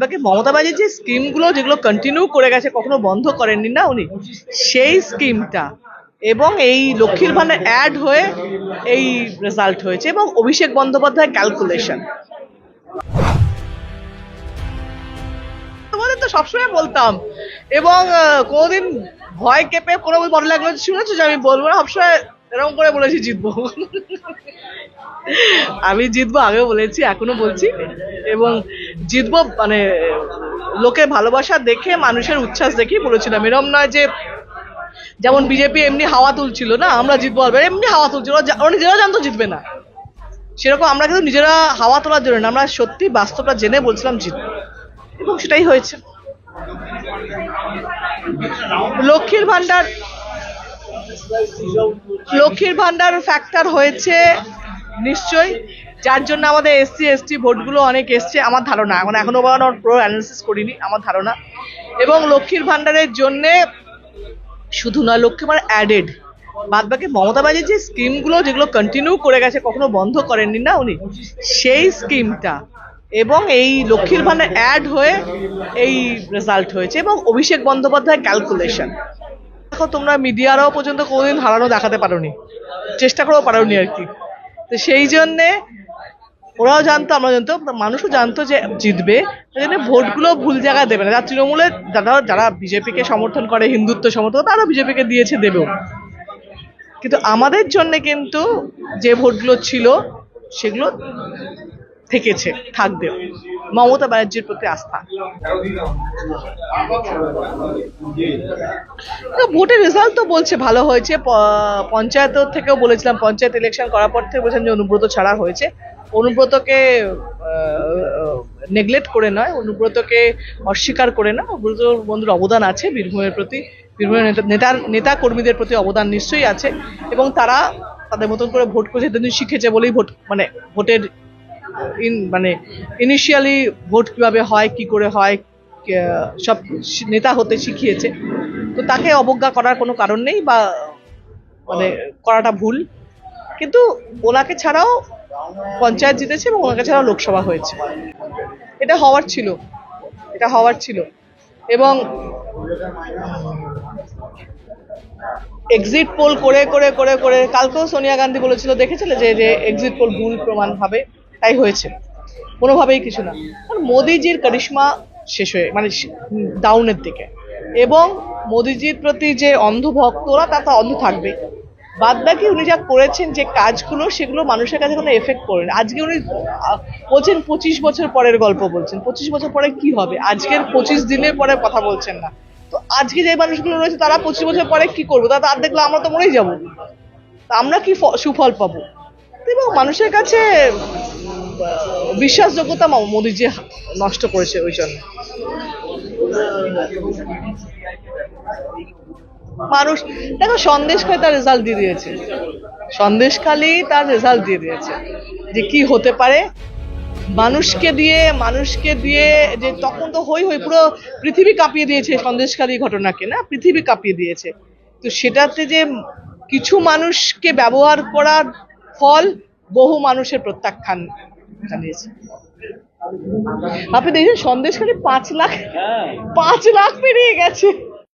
বাকি মমতা ব্যানার্জি যে স্কিমগুলো যেগুলো কন্টিনিউ করে গেছে, কখনো বন্ধ করেননি না উনি, সেই স্কিমটা এবং এই লক্ষ্মীর ভান্ডার অ্যাড হয়ে এই রেজাল্ট হয়েছে এবং অভিষেক বন্দ্যোপাধ্যায় ক্যালকুলেশন। তোমাদের তো সবসময় বলতাম এবং কোনোদিন ভয় কেঁপে কোনো বড় লাগলো শুনেছো যে আমি বলবো না, সবসময় এরকম করে বলেছি জিতবো। আমি জিতবো, আগেও বলেছি, এখনো বলছি এবং জিতবো। মানে লোকের ভালোবাসা দেখে, মানুষের উচ্ছ্বাস দেখেই বলেছিলাম। এরকম নয় যে যেমন বিজেপি এমনি হাওয়া তুলছিল না আমরা জিতবো, এমনি হাওয়া তুলছিল, ওরা নিজেরা জানতো জিতবে না। সেরকম আমরা কিন্তু নিজেরা হাওয়া তোলার জন্য না, আমরা সত্যি বাস্তবটা জেনে বলছিলাম জিতবো এবং সেটাই হয়েছে। লক্ষ্মীর ভান্ডার ফ্যাক্টর হয়েছে নিশ্চয়ই, যার জন্য আমাদের এসসি এসটি ভোটগুলো অনেক এসছে আমার ধারণা। এখনো পুরো অ্যানালিসিস করিনি, আমার ধারণা। এবং লক্ষ্মীর ভান্ডারের জন্য শুধু নয়, লক্ষ্মীর ভান্ডার অ্যাডেড, বাদ বাকি মমতা ব্যানার্জি যে স্কিমগুলো যেগুলো কন্টিনিউ করে গেছে, কখনো বন্ধ করেননি না উনি, সেই স্কিমটা এবং এই লক্ষ্মীর ভান্ডার অ্যাড হয়ে এই রেজাল্ট হয়েছে এবং অভিষেক বন্দ্যোপাধ্যায় ক্যালকুলেশন। দেখো, তোমরা মিডিয়ারাও পর্যন্ত কোনোদিন হারানো দেখাতে পারোনি, চেষ্টা করেও পারোনি আর কি। তো সেই জন্যে ওরাও জানতো, আমরা জানতো, মানুষও জানতো যে জিতবে। সেই জন্য ভোটগুলো ভুল জায়গায় দেবে না। যারা তৃণমূলের যারা বিজেপিকে সমর্থন করে, হিন্দুত্ব সমর্থন, তারা বিজেপিকে দিয়েছে, দেবেও। কিন্তু আমাদের জন্য কিন্তু যে ভোটগুলো ছিল সেগুলো থেকেছে, থাকবেও। মমতা ব্যানার্জির প্রতি আস্থা। ভোটের রেজাল্ট তো বলছে ভালো হয়েছে। পঞ্চায়েত থেকেও বলেছিলাম, পঞ্চায়েত ইলেকশন করার পর থেকে বলেছিলাম যে অনুব্রত ছাড়া হয়েছে। অনুব্রতকে নেগলেক্ট করে নয়, অনুব্রতকে অস্বীকার করে না, অনুব্রত বন্ধুর অবদান আছে বীরভূমের প্রতি, বীরভূমের নেতা কর্মীদের প্রতি অবদান নিশ্চয়ই আছে এবং তারা তাদের মতন করে ভোট করেছে, সেদিন শিখেছে বলেই ভোটের ইনিশিয়ালি ভোট কিভাবে হয়, কি করে হয়, সব নেতা হতে শিখিয়েছে। তো তাকে অবজ্ঞা করার কোনো কারণ নেই, বা করাটা ভুল। কিন্তু ওনাকে ছাড়াও পঞ্চায়েত জিতেছে এবং ওনাকে ছাড়াও লোকসভা হয়েছে। এটা হওয়ার ছিল এবং এক্সিট পোল করে করে করে করে কালকেও সোনিয়া গান্ধী বলেছিল, দেখেছিলে যে এক্সিট পোল ভুল প্রমাণ হবে, তাই হয়েছে, কোনোভাবেই কিছু না। মোদিজির কারিশমা শেষ হয়ে ডাউনের দিকে এবং মোদিজির প্রতি যে অন্ধভক্ত, ওরা তা অন্ধ থাকবে। বাদ বাকি উনি যা করেছেন, যে কাজগুলো, সেগুলো মানুষের কাছে কোনো এফেক্ট করেন। আজকে উনি বলছেন 25 বছর পরের গল্প বলছেন। 25 বছর পরে কি হবে? আজকের 25 দিনের পরে কথা বলছেন না। তো আজকে যে মানুষগুলো রয়েছে তারা 25 বছর পরে কি করবো? তার দেখলে আমরা তো মরেই যাবো। আমরা কি সুফল পাবো? এবং মানুষের কাছে বিশ্বাসযোগ্যতা মোদিজি নষ্ট করেছে ওই জন্য। মানুষ দেখো, সন্দেশখালী তার রেজাল্ট দিয়ে দিয়েছে যে কি হতে পারে। মানুষকে দিয়ে যে তখন তো হই পুরো পৃথিবী কাঁপিয়ে দিয়েছে সন্দেশখালী ঘটনাকে, না, পৃথিবী কাঁপিয়ে দিয়েছে। তো সেটাতে যে কিছু মানুষকে ব্যবহার করার ফল বহু মানুষের প্রত্যাখ্যান জানিয়েছে। আপনি দেখছেন সন্দেশখালী 5 লাখ পেরিয়ে গেছে।